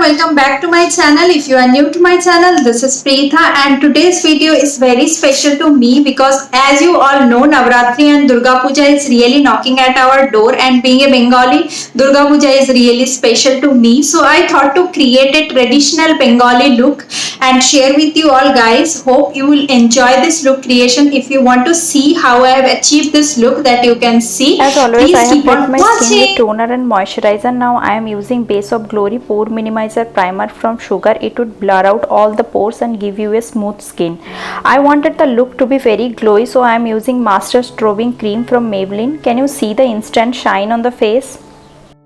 welcome back to my channel. If you are new to my channel, this is Preetha and today's video is very special to me because as you all know, Navratri and Durga Puja is really knocking at our door, and being a Bengali, Durga Puja is really special to me. So I thought to create a traditional Bengali look and share with you all guys. Hope you will enjoy this look creation. If you want to see how I have achieved this look, that you can see. As always, Please I have keep prepped on my skin with watching. toner and moisturizer. Now I am using Base of Glory Pore Minimizer Primer from Sugar. It would blur out all the pores and give you a smooth skin. I wanted the look to be very glowy, so I am using Master Strobing Cream from Maybelline. Can you see the instant shine on the face?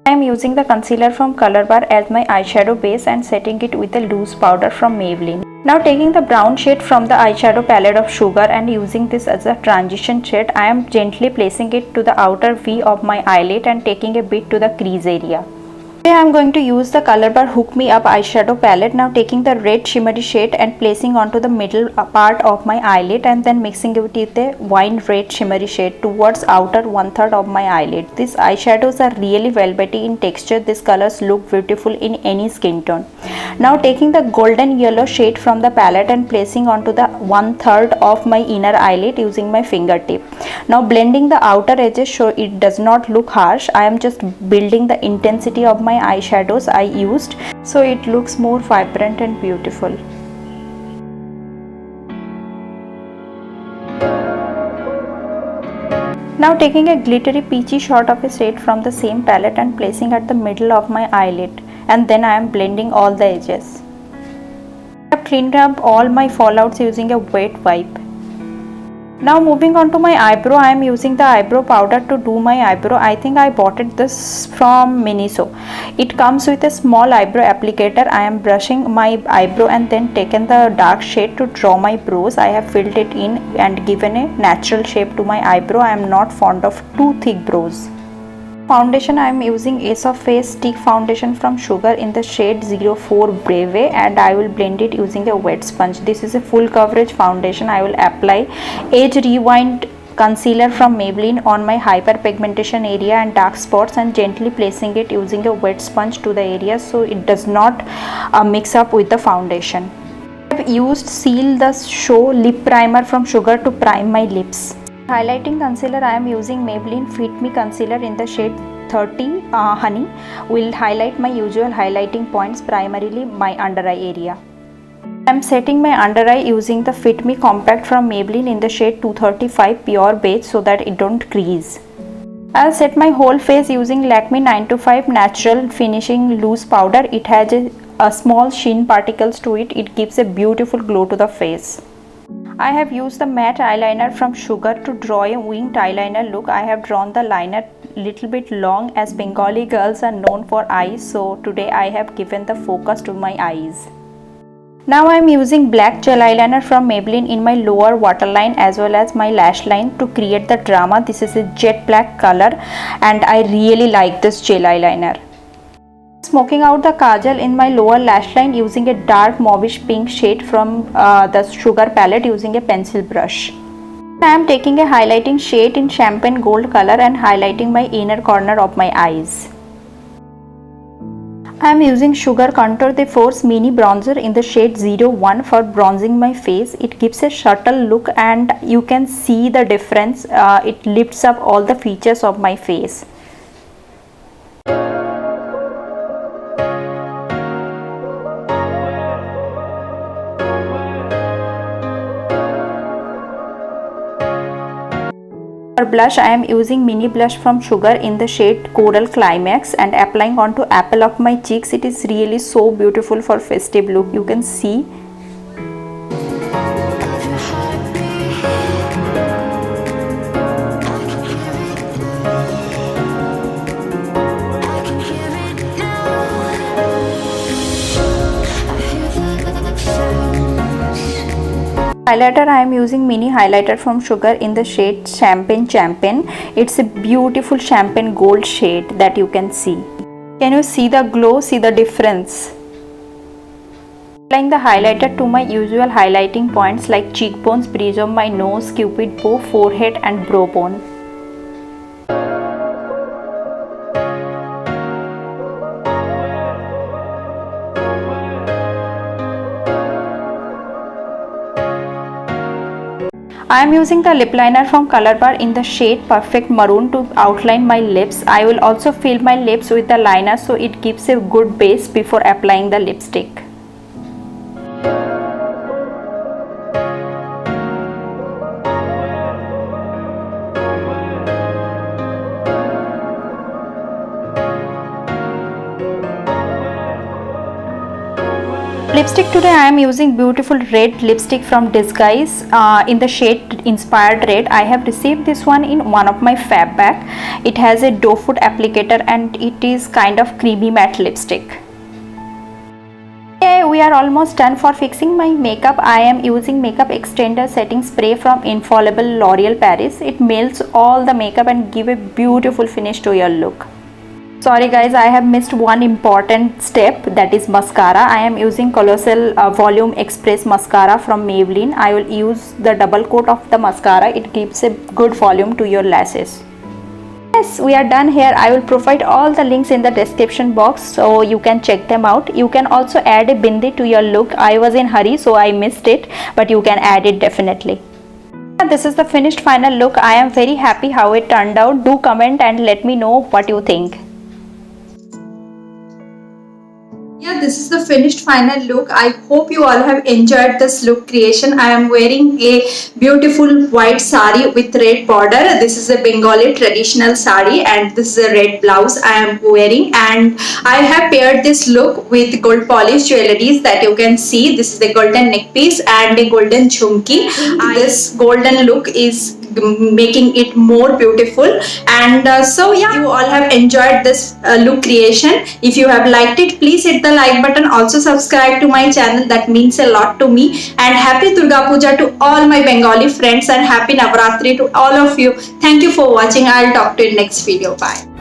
I am using the concealer from Color Bar as my eyeshadow base and setting it with a loose powder from Maybelline. Now taking the brown shade from the eyeshadow palette of Sugar and using this as a transition shade, I am gently placing it to the outer V of my eyelid and taking a bit to the crease area. Today I am going to use the Color Bar Hook Me Up eyeshadow palette. Now taking the red shimmery shade and placing onto the middle part of my eyelid and then mixing it with a wine red shimmery shade towards outer 1/3 of my eyelid. These eyeshadows are really velvety in texture. These colors look beautiful in any skin tone. Now taking the golden yellow shade from the palette and placing onto the 1/3 of my inner eyelid using my fingertip. Now blending the outer edges so it does not look harsh. I am just building the intensity of my eyeshadows I used so it looks more vibrant and beautiful. Now taking a glittery peachy shot of a shade from the same palette and placing at the middle of my eyelid, and then I am blending all the edges. I have cleaned up all my fallouts using a wet wipe. Now moving on to my eyebrow, I am using the eyebrow powder to do my eyebrow. I think I bought this from Miniso. It comes with a small eyebrow applicator. I am brushing my eyebrow and then taken the dark shade to draw my brows. I have filled it in and given a natural shape to my eyebrow. I am not fond of too thick brows. Foundation, I am using Ace of Face stick foundation from Sugar in the shade 04 Brave, and I will blend it using a wet sponge. This is a full coverage foundation. I will apply Age Rewind concealer from Maybelline on my hyperpigmentation area and dark spots and gently placing it using a wet sponge to the area so it does not mix up with the foundation. I have used Seal the Show lip primer from Sugar to prime my lips. Highlighting concealer, I am using Maybelline Fit Me concealer in the shade 30 Honey. Will highlight my usual highlighting points, primarily my under eye area. I am setting my under eye using the Fit Me compact from Maybelline in the shade 235 Pure Beige so that it don't crease. I'll set my whole face using Lakme 925 Natural Finishing Loose Powder. It has a small sheen particles to it. It gives a beautiful glow to the face. I have used the matte eyeliner from Sugar to draw a winged eyeliner look. I have drawn the liner little bit long as Bengali girls are known for eyes, so today I have given the focus to my eyes. Now I am using black gel eyeliner from Maybelline in my lower waterline as well as my lash line to create the drama. This is a jet black color and I really like this gel eyeliner. Smoking out the kajal in my lower lash line using a dark mauvish pink shade from the Sugar palette using a pencil brush. I am taking a highlighting shade in champagne gold color and highlighting my inner corner of my eyes. I am using Sugar Contour de Force mini bronzer in the shade 01 for bronzing my face. It gives a subtle look and you can see the difference. It lifts up all the features of my face. For blush, I am using mini blush from Sugar in the shade Coral Climax and applying onto apple of my cheeks. It is really so beautiful for festive look. You can see. Highlighter, I am using mini highlighter from Sugar in the shade Champagne Champagne. It's a beautiful champagne gold shade that you can see. Can you see the glow? See the difference? Applying the highlighter to my usual highlighting points like cheekbones, bridge of my nose, cupid bow, forehead and brow bone. I am using the lip liner from Color Bar in the shade Perfect Maroon to outline my lips. I will also fill my lips with the liner so it gives a good base before applying the lipstick. Lipstick today I am using beautiful red lipstick from Disguise in the shade Inspired Red. I have received this one in one of my fab bag. It has a doe foot applicator and it is kind of creamy matte lipstick. Okay, we are almost done for fixing my makeup. I am using makeup extender setting spray from Infallible L'Oreal Paris. It melts all the makeup and give a beautiful finish to your look. Sorry guys, I have missed one important step, that is mascara. I am using Colossal Volume Express mascara from Maybelline. I will use the double coat of the mascara. It gives a good volume to your lashes. Yes, we are done here. I will provide all the links in the description box so you can check them out. You can also add a bindi to your look. I was in hurry so I missed it, but you can add it definitely. This is the finished final look. I am very happy how it turned out. Do comment and let me know what you think. Yeah, this is the finished final look. I hope you all have enjoyed this look creation. I am wearing a beautiful white sari with red border. This is a Bengali traditional sari and this is a red blouse I am wearing, and I have paired this look with gold polish jewelries that you can see. This is the golden neck piece and a golden jhumki. This golden look is making it more beautiful, and so yeah, you all have enjoyed this look creation. If you have liked it, please hit the like button. Also subscribe to my channel, that means a lot to me. And happy Durga Puja to all my Bengali friends and happy Navratri to all of you. Thank you for watching. I'll talk to you in next video. Bye.